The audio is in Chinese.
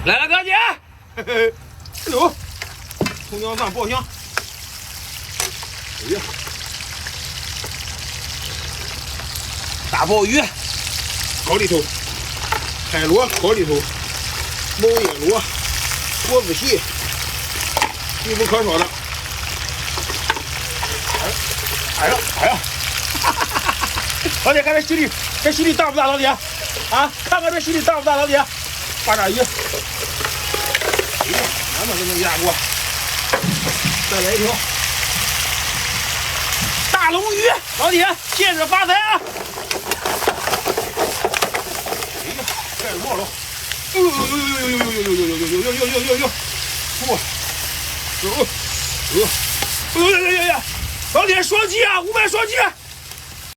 来了，哥姐。嘿嘿，哎呦，葱姜蒜爆香。哎呀，大鲍鱼烤里头，海螺烤里头，猫眼螺、锅子蟹，必不可少的。哎呀，老铁，看这西里大不大？老铁，啊，看看这西里大不大？老铁，八爪鱼，哎呀，两把都能压过。再来一条大龙鱼，老铁，接着发财啊！哎呀，盖墨了！呦，哇，老铁双击啊，500双击！